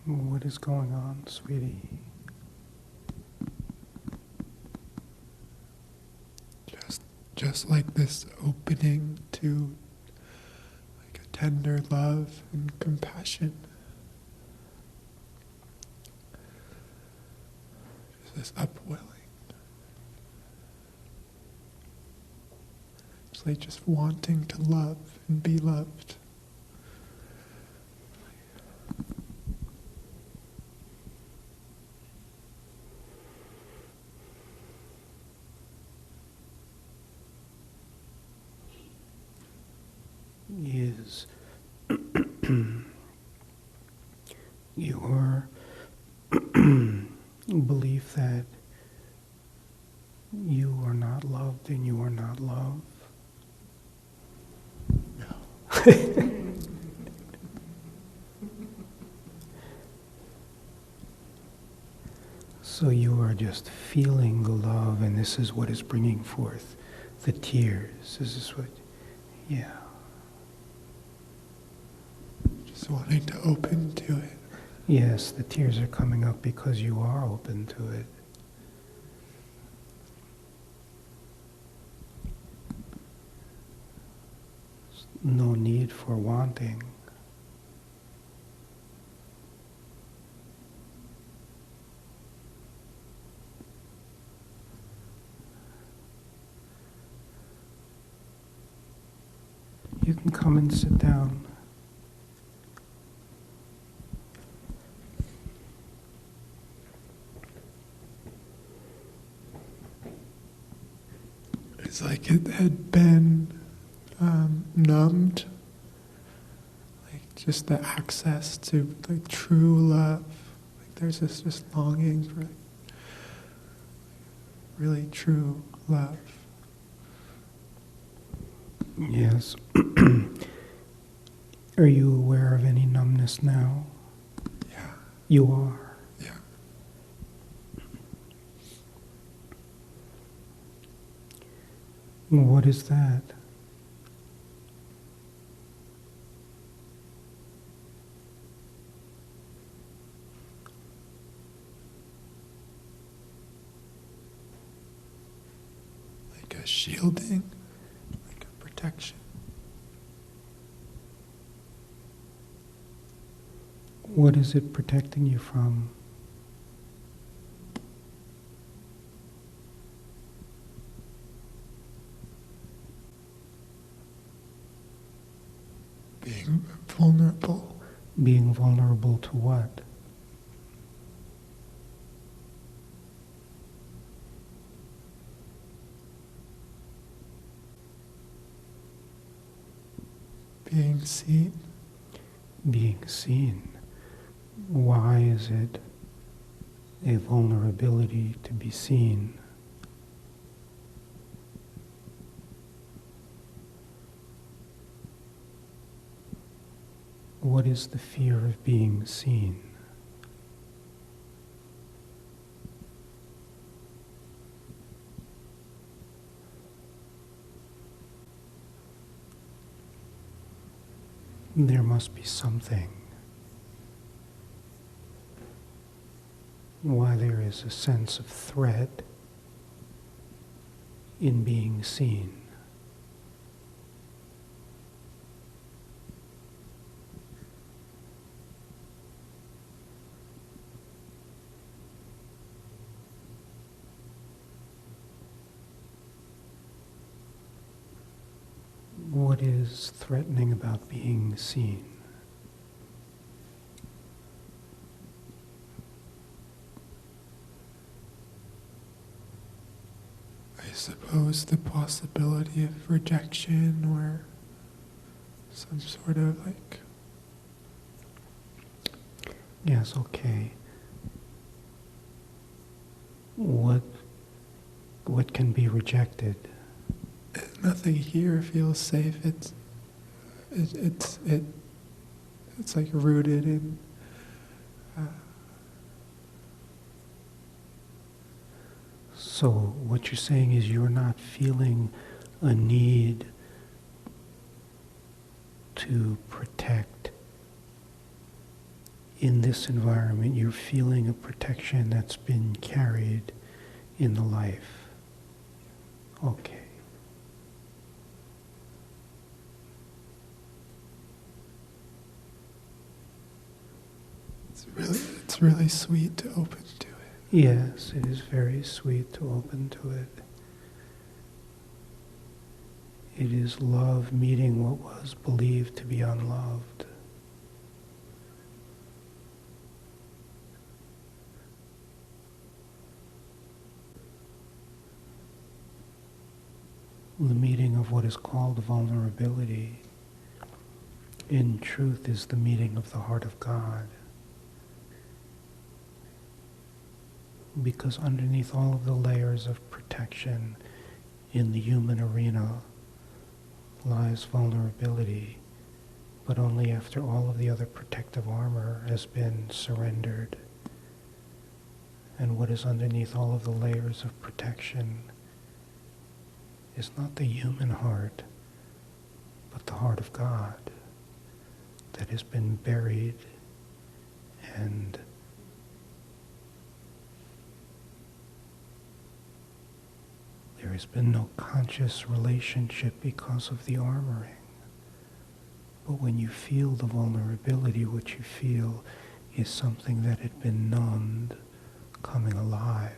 What is going on, sweetie? Just like this opening to like a tender love and compassion. Just this upwelling. It's like just wanting to love and be loved. Is your belief that you are not loved and you are not love? No. So you are just feeling the love, and this is what is bringing forth the tears. This is what, yeah. Just wanting to open to it. Yes, the tears are coming up because you are open to it. No need for wanting. You can come and sit down. It's like it had been numbed, like just the access to like true love. Like there's this just longing for really true love. Yes. Are you aware of any numbness now? Yeah. You are. Yeah. What is that? Like a shielding, like a protection. What is it protecting you from? Being vulnerable. Being vulnerable to what? Being seen. Being seen. Why is it a vulnerability to be seen? What is the fear of being seen? There must be something. Why there is a sense of threat in being seen. What is threatening about being seen? I suppose the possibility of rejection or some sort of like... Yes, okay. What can be rejected? Nothing here feels safe. It's like rooted in So what you're saying is you're not feeling a need to protect in this environment you're feeling a protection that's been carried in the life. Okay. It's really sweet to open to it. Yes, it is very sweet to open to it. It is love meeting what was believed to be unloved. The meeting of what is called vulnerability, in truth, is the meeting of the heart of God. Because underneath all of the layers of protection in the human arena lies vulnerability, but only after all of the other protective armor has been surrendered. And what is underneath all of the layers of protection is not the human heart, but the heart of God that has been buried and there has been no conscious relationship because of the armoring. But when you feel the vulnerability, what you feel is something that had been numbed coming alive.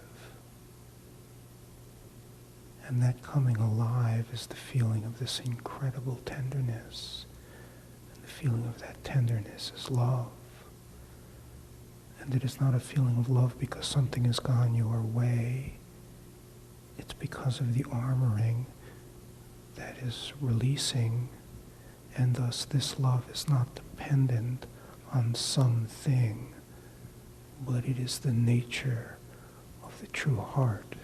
And that coming alive is the feeling of this incredible tenderness. And the feeling of that tenderness is love. And it is not a feeling of love because something has gone your way. It's because of the armoring that is releasing, and thus this love is not dependent on something, but it is the nature of the true heart.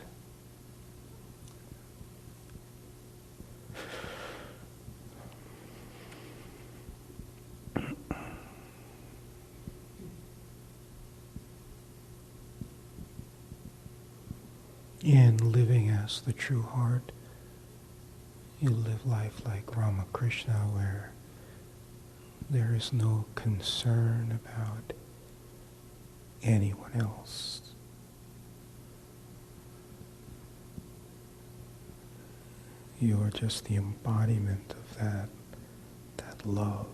In living as the true heart, you live life like Ramakrishna, where there is no concern about anyone else. You are just the embodiment of that love.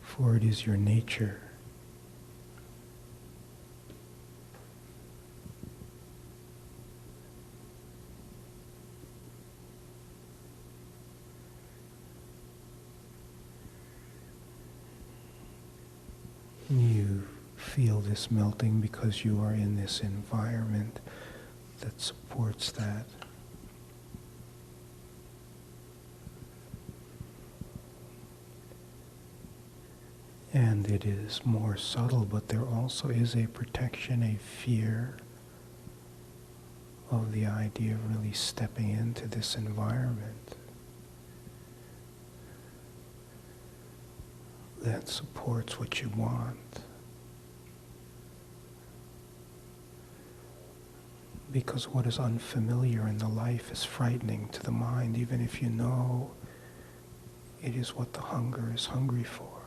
For it is your nature. You feel this melting because you are in this environment that supports that. And it is more subtle, but there also is a protection, a fear of the idea of really stepping into this environment that supports what you want. Because what is unfamiliar in the life is frightening to the mind, even if you know it is what the hunger is hungry for.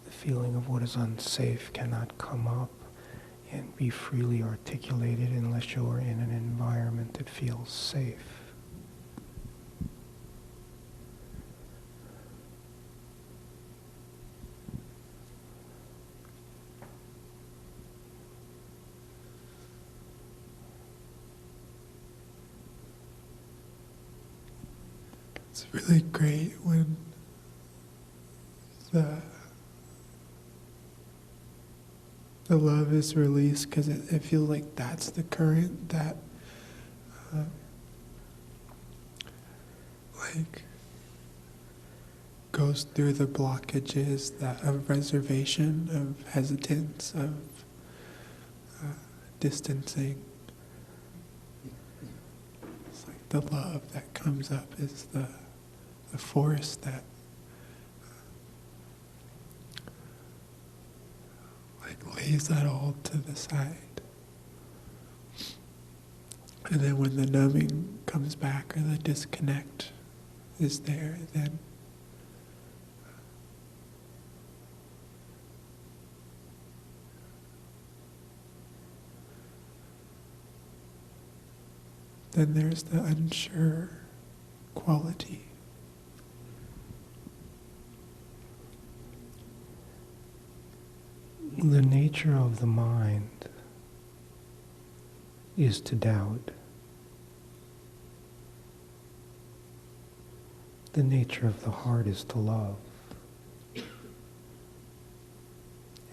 The feeling of what is unsafe cannot come up and be freely articulated unless you are in an environment that feels safe. It's really great when the love is released, because it feels like that's the current that like goes through the blockages that of reservation, of hesitance, of distancing. It's like the love that comes up is the force that lays that all to the side. And then when the numbing comes back or the disconnect is there, then there's the unsure quality. The nature of the mind is to doubt. The nature of the heart is to love.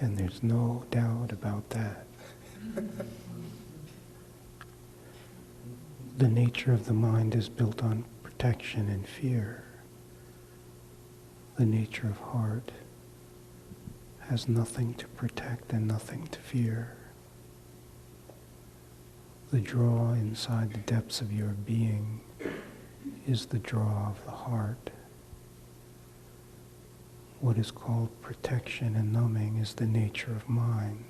And there's no doubt about that. The nature of the mind is built on protection and fear. The nature of heart has nothing to protect and nothing to fear. The draw inside the depths of your being is the draw of the heart. What is called protection and numbing is the nature of mind.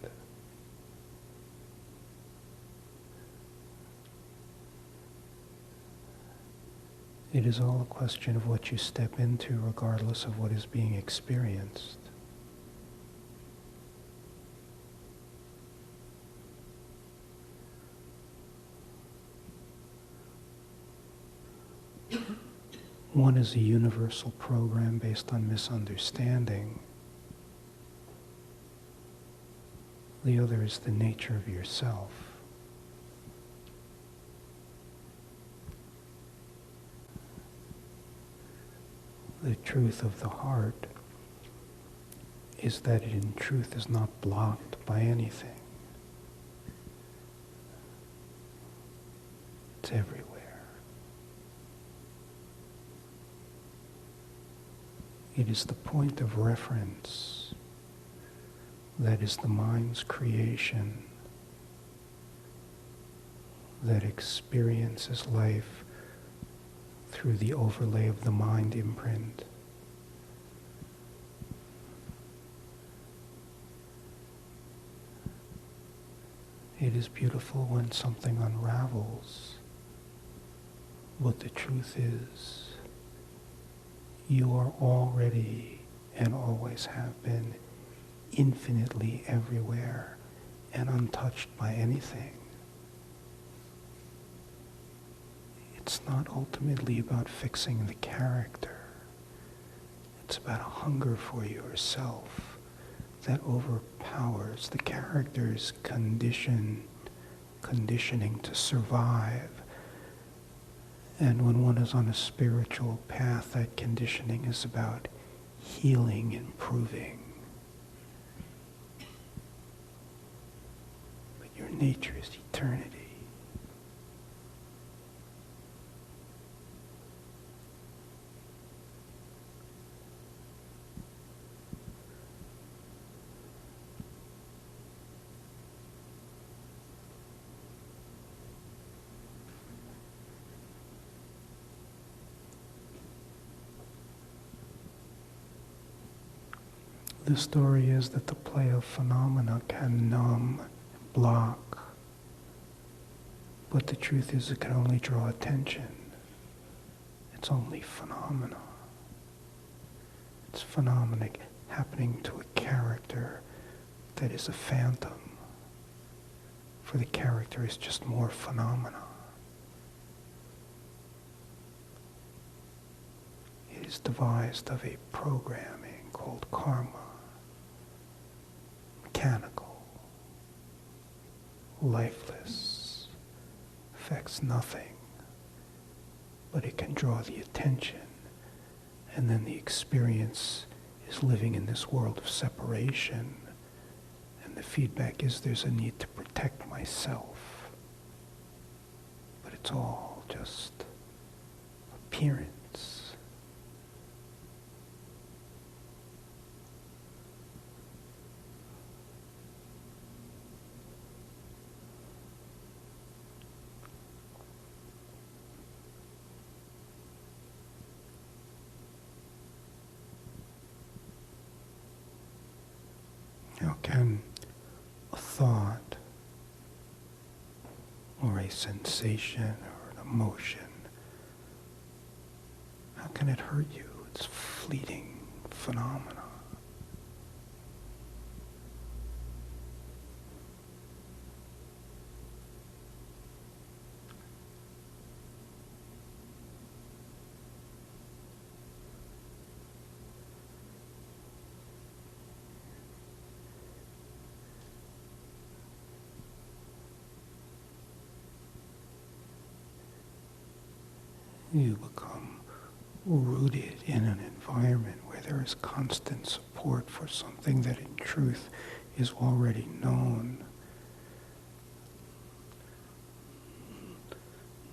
It is all a question of what you step into, regardless of what is being experienced. One is a universal program based on misunderstanding. The other is the nature of yourself. The truth of the heart is that it in truth is not blocked by anything. It's everywhere. It is the point of reference that is the mind's creation, that experiences life through the overlay of the mind imprint. It is beautiful when something unravels, but the truth is, you are already and always have been infinitely everywhere and untouched by anything. It's not ultimately about fixing the character. It's about a hunger for yourself that overpowers the character's conditioning to survive. And when one is on a spiritual path, that conditioning is about healing, improving. But your nature is eternity. The story is that the play of phenomena can numb, block, but the truth is it can only draw attention. It's only phenomena. It's phenomena happening to a character that is a phantom, for the character is just more phenomena. It is devised of a programming called karma. Mechanical, lifeless, affects nothing, but it can draw the attention, and then the experience is living in this world of separation, and the feedback is there's a need to protect myself, but it's all just appearance. How can a thought or a sensation or an emotion How can it hurt you? It's fleeting phenomena. You become rooted in an environment where there is constant support for something that in truth is already known.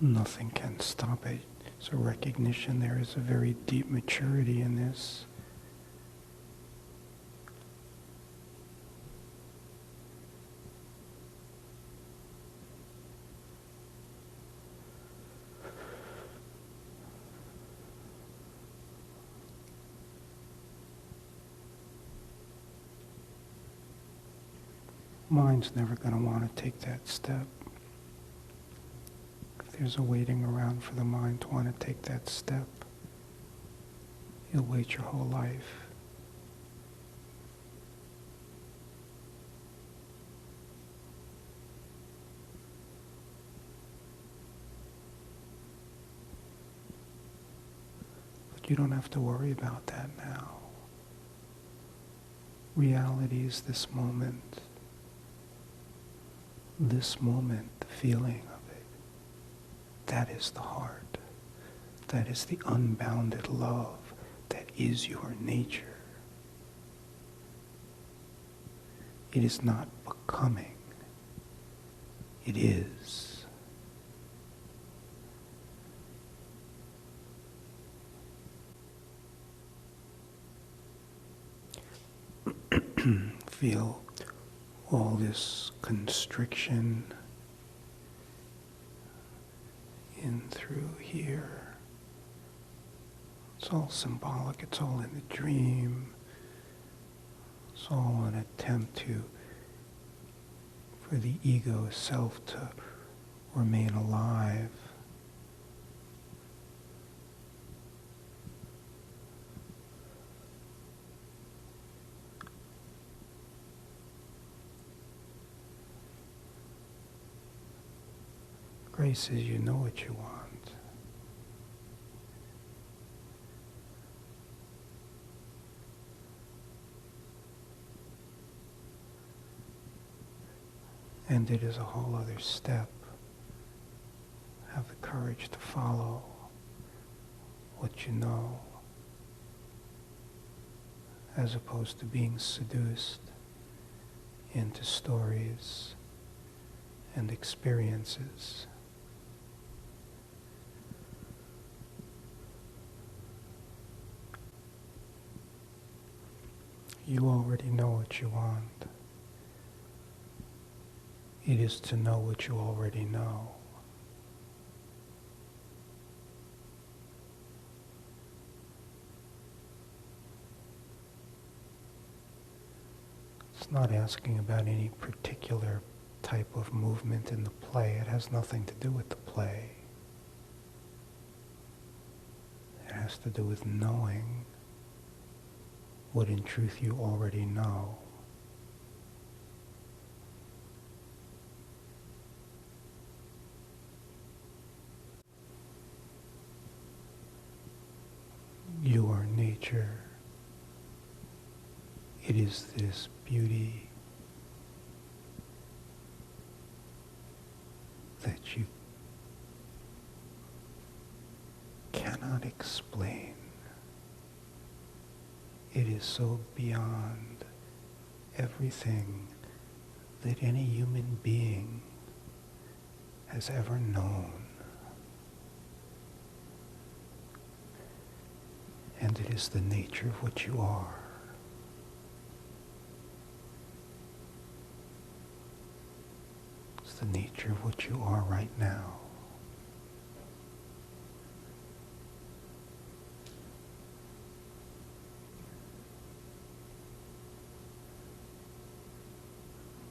Nothing can stop it. It's a recognition there is a very deep maturity in this. Mind's never going to want to take that step. If there's a waiting around for the mind to want to take that step, you'll wait your whole life. But you don't have to worry about that now. Reality is this moment. This moment, the feeling of it, that is the heart. That is the unbounded love that is your nature. It is not becoming. It is. Feel all this constriction in through here. It's all symbolic, it's all in the dream. It's all an attempt for the ego self to remain alive. Grace is you know what you want. And it is a whole other step. Have the courage to follow what you know, as opposed to being seduced into stories and experiences. You already know what you want. It is to know what you already know. It's not asking about any particular type of movement in the play. It has nothing to do with the play. It has to do with knowing what in truth you already know. Your nature, it is this beauty that you cannot explain. It is so beyond everything that any human being has ever known. And it is the nature of what you are. It's the nature of what you are right now.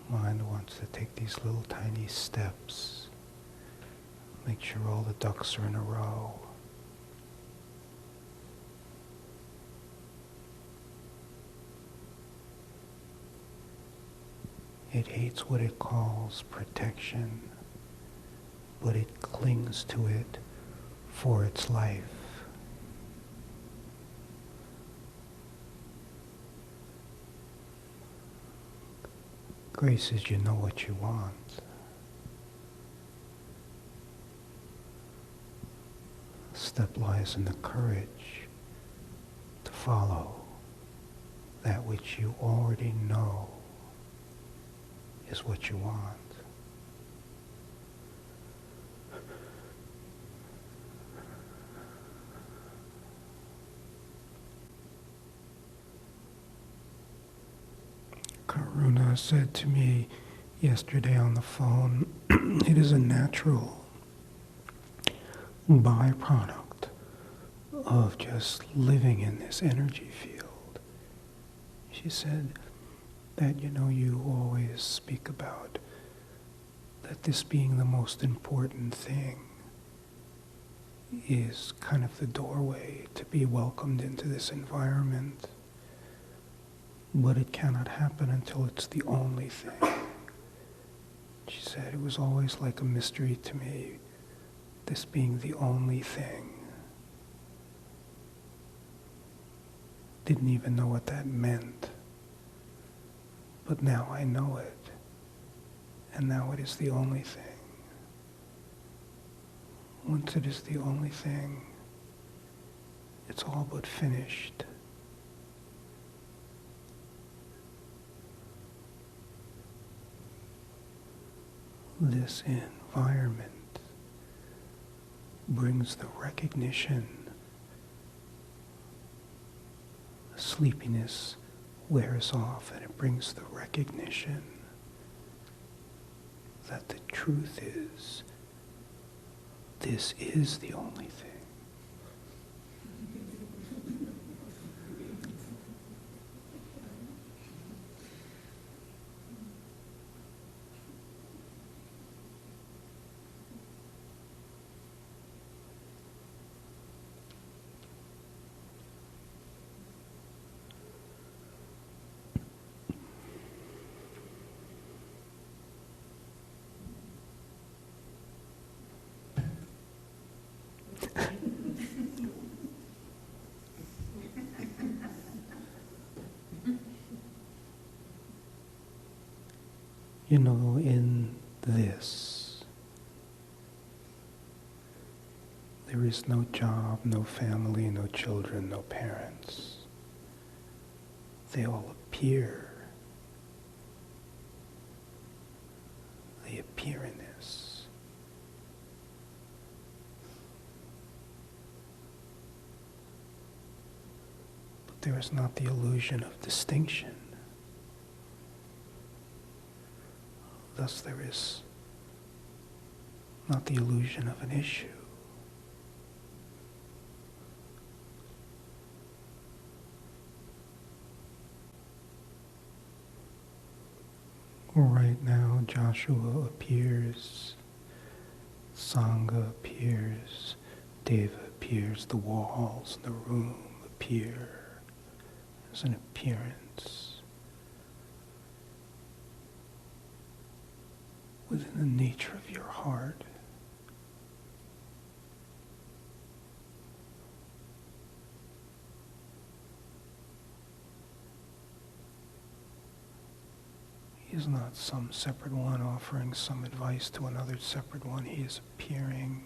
Mind wants to take these little tiny steps. Make sure all the ducks are in a row. It hates what it calls protection, but it clings to it for its life. Grace is you know what you want. Step lies in the courage to follow that which you already know is what you want. Karuna said to me yesterday on the phone, it is a natural byproduct of just living in this energy field. She said that, you always speak about that this being the most important thing is kind of the doorway to be welcomed into this environment. But it cannot happen until it's the only thing. She said it was always like a mystery to me, this being the only thing. Didn't even know what that meant. But now I know it. And now it is the only thing. Once it is the only thing, it's all but finished. This environment brings the recognition. Sleepiness wears off, and it brings the recognition that the truth is, this is the only thing. In this, there is no job, no family, no children, no parents. They all appear. They appear in this. But there is not the illusion of distinction. Thus there is not the illusion of an issue. Right now Joshua appears, Sangha appears, Deva appears, the walls in the room appear as an appearance. Within the nature of your heart. He is not some separate one offering some advice to another separate one. He is appearing,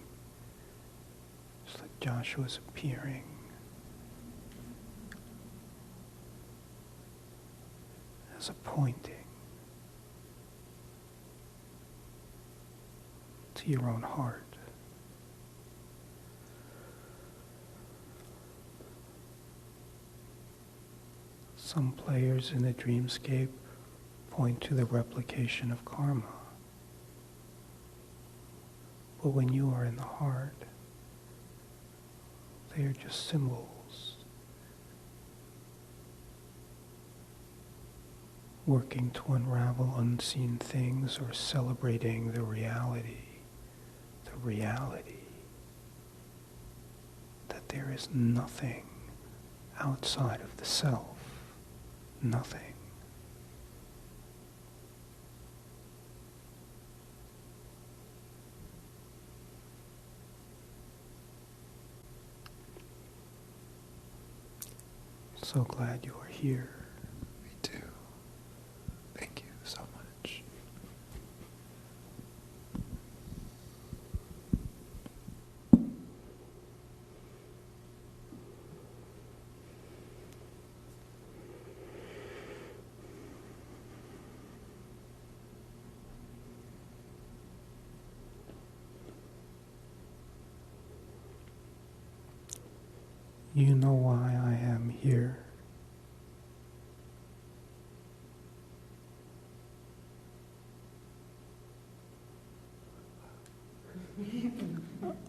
just like Joshua is appearing. As a pointing to your own heart. Some players in the dreamscape point to the replication of karma. But when you are in the heart, they are just symbols, working to unravel unseen things or celebrating the reality that there is nothing outside of the self, nothing. so glad you are here. Me too. Thank you so much. You know why I am here.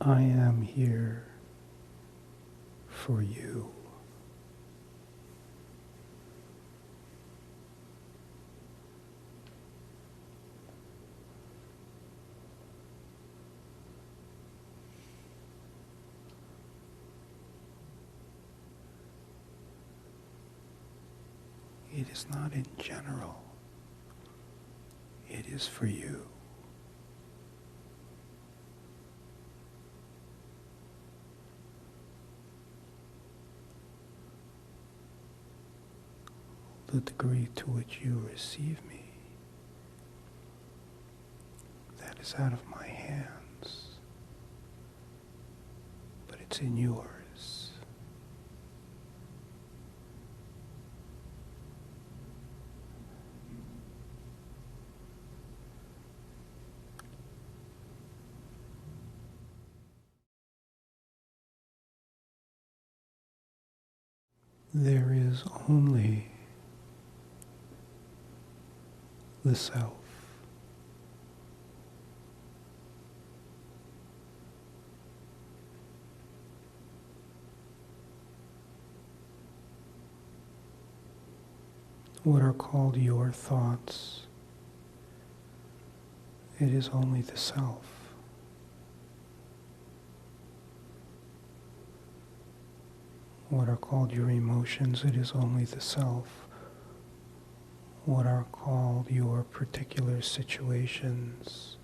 I am here for you. It is not in general. It is for you. The degree to which you receive me, that is out of my hands, but it's in yours. There is only the self. What are called your thoughts, it is only the self. What are called your emotions, it is only the self. What are called your particular situations,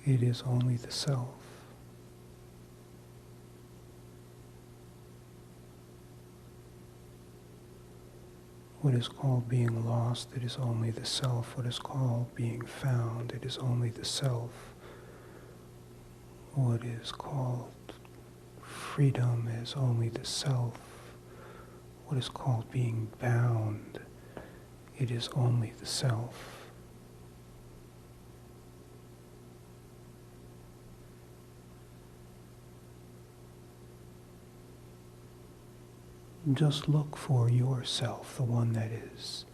it is only the self. What is called being lost, it is only the self. What is called being found, it is only the self. What is called freedom is only the self. What is called being bound, it is only the self. Just look for yourself, the one that is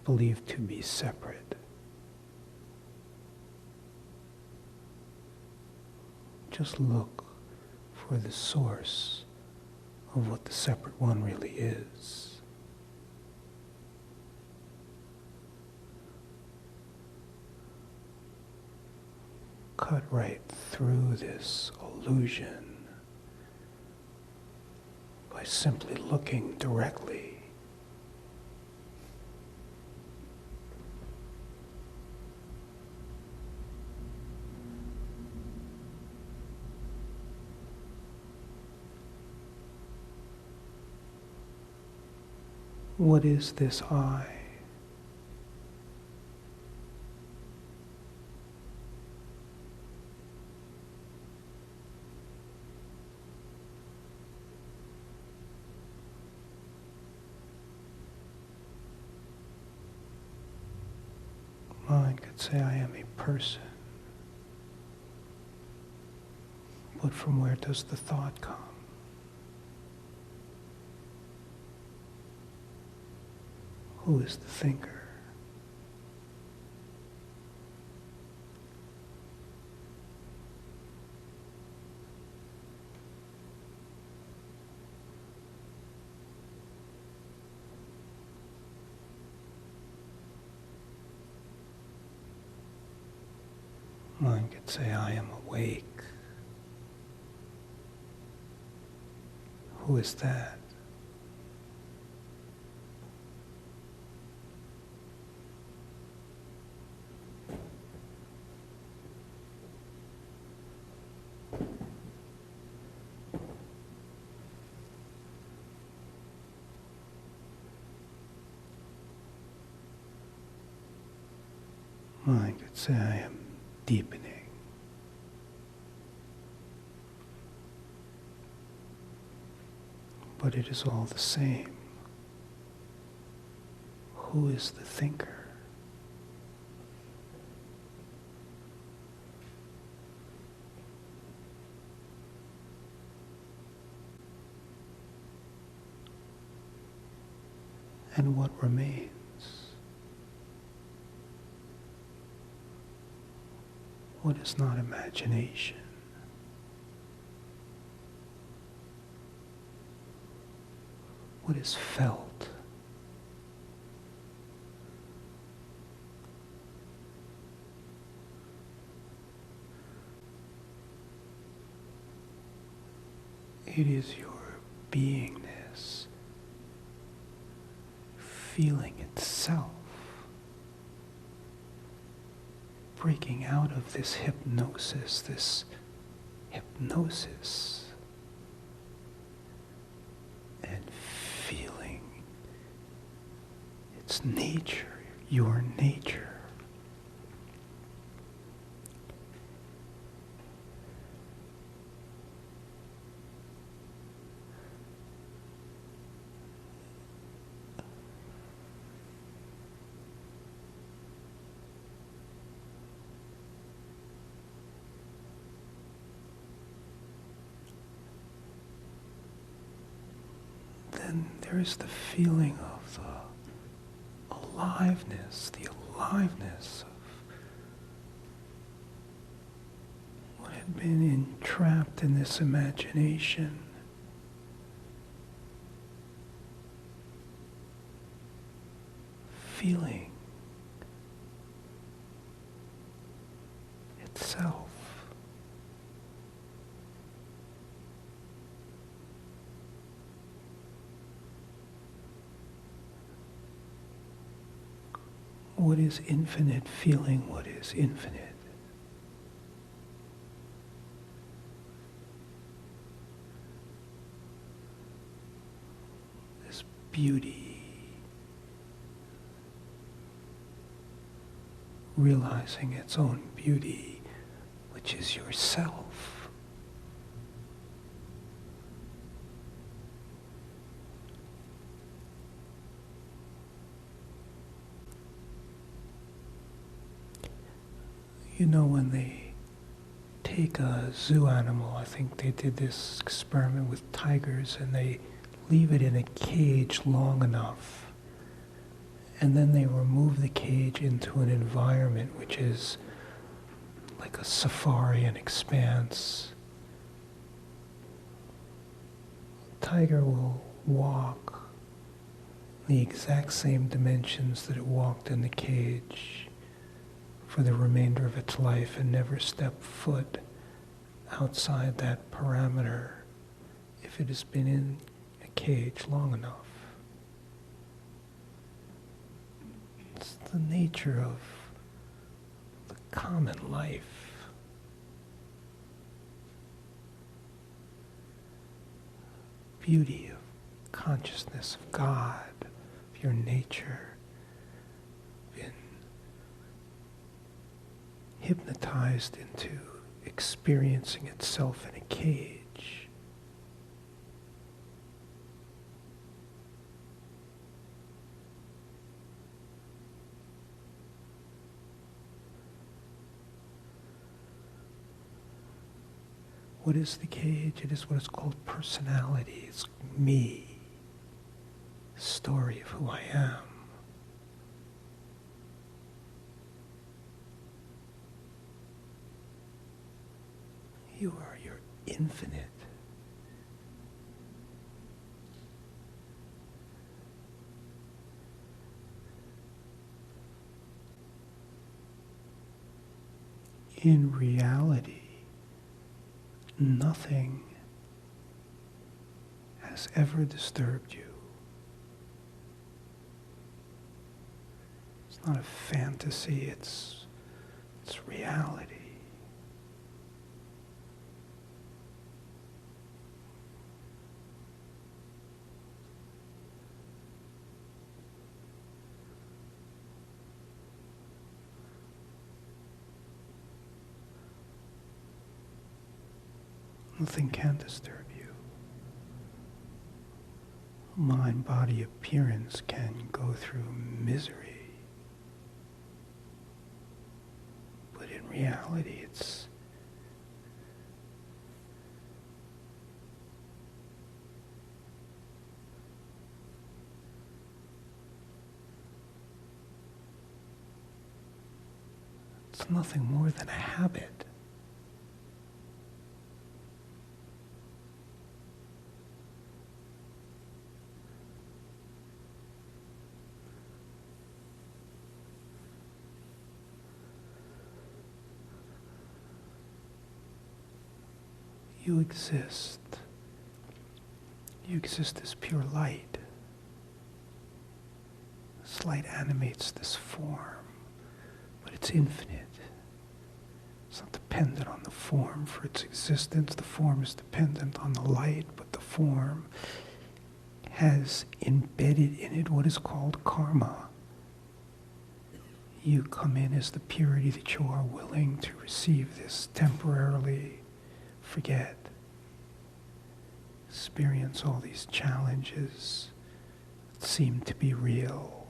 believed to be separate. Just look for the source of what the separate one really is. Cut right through this illusion by simply looking directly. What is this I? Mind could say I am a person. But from where does the thought come? Who is the thinker? Mind could say I am awake. Who is that? I could say I am deepening. But it is all the same. Who is the thinker? And what remains? What is not imagination? What is felt? It is your beingness feeling itself, breaking out of this hypnosis, and feeling its nature, your nature. Then there is the feeling of the aliveness of what had been entrapped in this imagination. Feeling itself. What is infinite, feeling what is infinite. This beauty, realizing its own beauty, which is yourself. You know, when they take a zoo animal, I think they did this experiment with tigers, and they leave it in a cage long enough, and then they remove the cage into an environment which is like a safari, an expanse. The tiger will walk the exact same dimensions that it walked in the cage for the remainder of its life and never step foot outside that parameter if it has been in a cage long enough. It's the nature of the common life. Beauty of consciousness of God, of your nature, been hypnotized into experiencing itself in a cage. What is the cage? It is what is called personality. It's me, the story of who I am. You are your infinite. In reality, nothing has ever disturbed you. It's not a fantasy, it's reality. Nothing can disturb you. Mind-body appearance can go through misery, but in reality it's nothing more than a habit. You exist. You exist as pure light. This light animates this form, but it's infinite. It's not dependent on the form for its existence. The form is dependent on the light, but the form has embedded in it what is called karma. You come in as the purity that you are willing to receive this temporarily, forget, experience all these challenges that seem to be real.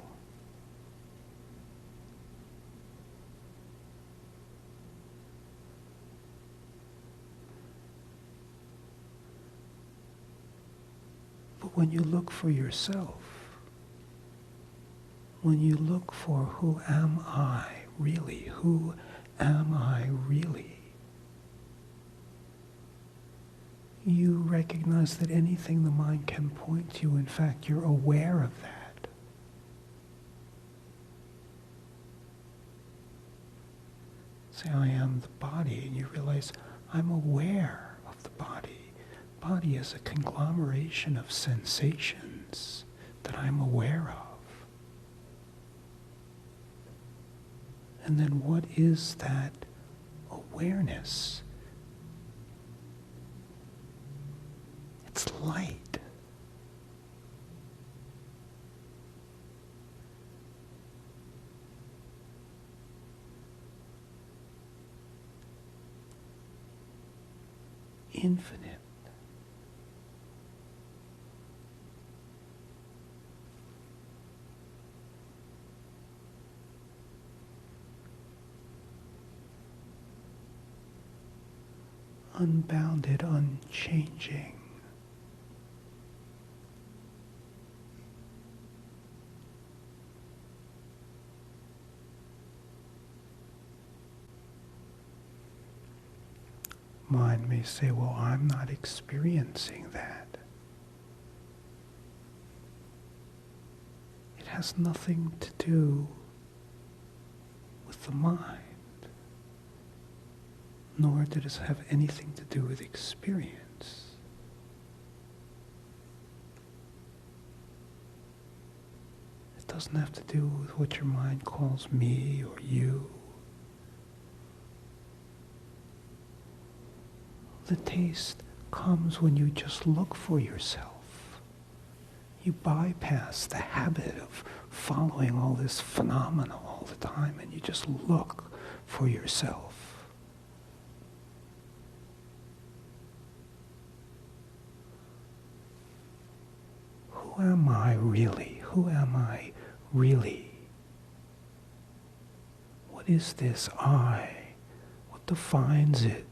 But when you look for yourself, when you look for who am I really, who am I really, you recognize that anything the mind can point to, in fact, you're aware of that. Say, I am the body, and you realize I'm aware of the body. Body is a conglomeration of sensations that I'm aware of. And then what is that awareness? It's light. Infinite. Unbounded, unchanging. Mind may say, well, I'm not experiencing that. It has nothing to do with the mind, nor did it have anything to do with experience. It doesn't have to do with what your mind calls me or you. The taste comes when you just look for yourself. You bypass the habit of following all this phenomena all the time, and you just look for yourself. Who am I really? Who am I really? What is this I? What defines it?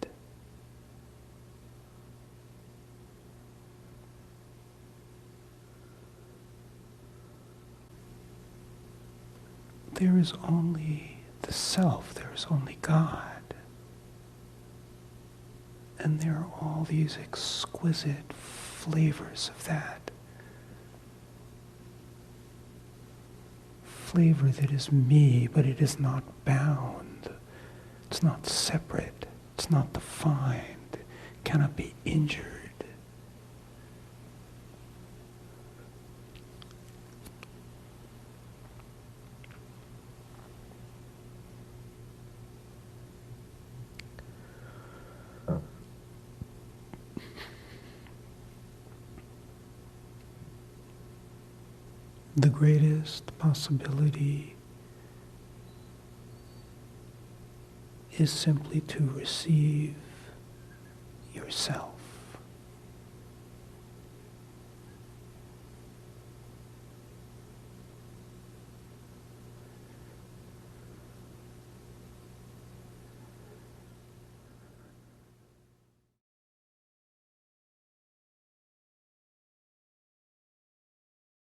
There is only the self, there is only God. And there are all these exquisite flavors of that. Flavor that is me, but it is not bound. It's not separate. It's not defined. It cannot be injured. The greatest possibility is simply to receive yourself.